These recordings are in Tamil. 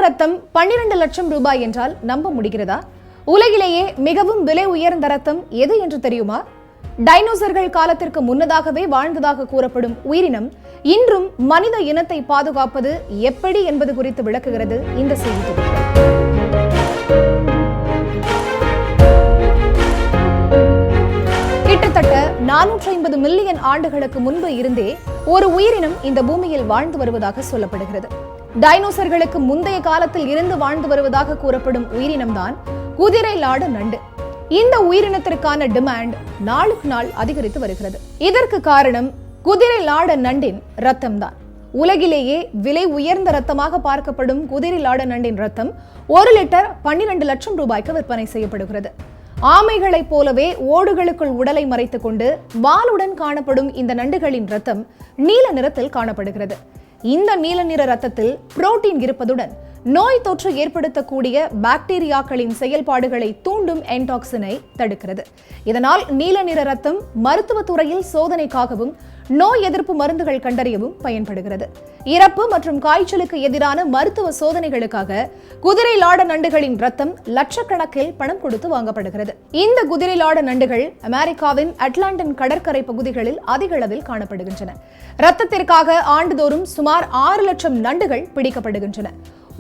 ரத்தம் 12 லட்சம் ரூபாய் என்றால் நம்ப முடிகிறதா? உலகிலேயே மிகவும் விலை உயர்ந்த ரத்தம் எது என்று தெரியுமா? டைனோசர்கள் காலத்திற்கு முன்னதாகவே வாழ்ந்ததாக கூறப்படும் உயிரினம் இன்றும் மனித இனத்தை பாதுகாப்பது எப்படி என்பது குறித்து விளக்குகிறது இந்த செய்தி தொகுப்பு. கிட்டத்தட்ட 450 மில்லியன் ஆண்டுகளுக்கு முன்பு இருந்தே ஒரு உயிரினம் இந்த பூமியில் வாழ்ந்து வருவதாக சொல்லப்படுகிறது. டைனோசர்களுக்கு முந்தைய காலத்தில் இருந்து வாழ்ந்து வருவதாக கூறப்படும் உயிரினம்தான் குதிரை லாட நண்டு. இந்த உயிரினத்திற்கான டிமாண்ட் நாளுக்கு நாள் அதிகரித்து வருகிறது. இதற்கு காரணம் குதிரை லாட நண்டின் ரத்தம் தான். உலகிலேயே விலை உயர்ந்த ரத்தமாக பார்க்கப்படும் குதிரை லாட நண்டின் ரத்தம் 1 லிட்டர் 12 லட்சம் ரூபாய்க்கு விற்பனை செய்யப்படுகிறது. ஆமைகளைப் போலவே ஓடுகளுக்குள் உடலை மறைத்துக் கொண்டு வாளுடன் காணப்படும் இந்த நண்டுகளின் ரத்தம் நீல நிறத்தில் காணப்படுகிறது. இந்த நீல நிற ரத்தத்தில் புரோட்டீன் இருப்பதுடன் நோய் தொற்று ஏற்படுத்தக்கூடிய பாக்டீரியாக்களின் செயல்பாடுகளை தூண்டும் என்டாக்சினை தடுக்கிறது. இதனால் நீல நிற ரத்தம் மருத்துவத்துறையில் சோதனைக்காகவும் நோய் எதிர்ப்பு மருந்துகள் கண்டறியவும் பயன்படுகிறது. இறப்பு மற்றும் காய்ச்சலுக்கு எதிரான மருத்துவ சோதனைகளுக்காக குதிரை லாட நண்டுகளின் ரத்தம் லட்சக்கணக்கில் பணம் கொடுத்து வாங்கப்படுகிறது. இந்த குதிரை லாட நண்டுகள் அமெரிக்காவின் அட்லாண்டின் கடற்கரை பகுதிகளில் அதிக அளவில் காணப்படுகின்றன. ரத்தத்திற்காக ஆண்டுதோறும் சுமார் 6 லட்சம் நண்டுகள் பிடிக்கப்படுகின்றன.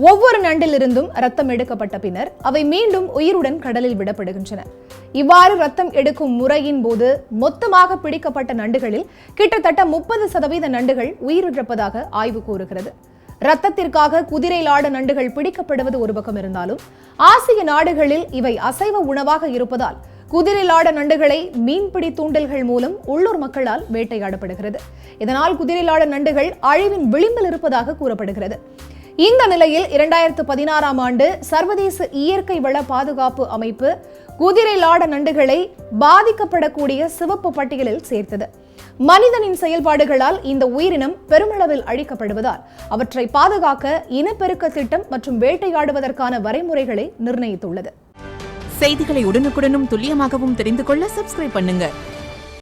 ஒவ்வொரு நண்டிலிருந்தும் ரத்தம் எடுக்கப்பட்ட பின்னர் அவை மீண்டும் உயிருடன் கடலில் விடப்படுகின்றன. இவ்வாறு ரத்தம் எடுக்கும் முறையின் போது மொத்தமாக பிடிக்கப்பட்ட நண்டுகளில் கிட்டத்தட்ட 30% நண்டுகள் உயிரிழப்பதாக ஆய்வு கூறுகிறது. ரத்தத்திற்காக குதிரை லாட நண்டுகள் பிடிக்கப்படுவது ஒரு பக்கம் இருந்தாலும் ஆசிய நாடுகளில் இவை அசைவ உணவாக இருப்பதால் குதிரை லாட நண்டுகளை மீன்பிடி தூண்டல்கள் மூலம் உள்ளூர் மக்களால் வேட்டையாடப்படுகிறது. இதனால் குதிரை லாட நண்டுகள் அழிவின் விளிம்பில் இருப்பதாக கூறப்படுகிறது. இந்த நிலையில் 2016ஆம் ஆண்டு சர்வதேச இயற்கை வள பாதுகாப்பு அமைப்பு குதிரை லாட நண்டுகளை பாதிக்கப்படக்கூடிய சிவப்பு பட்டியலில் சேர்த்தது. மனிதனின் செயல்பாடுகளால் இந்த உயிரினம் பெருமளவில் அழிக்கப்படுவதால் அவற்றை பாதுகாக்க இனப்பெருக்க திட்டம் மற்றும் வேட்டையாடுவதற்கான வரைமுறைகளை நிர்ணயித்துள்ளது. செய்திகளை உடனுக்குடனும் துல்லியமாகவும் தெரிந்து கொள்ள சப்ஸ்கிரைப் பண்ணுங்க.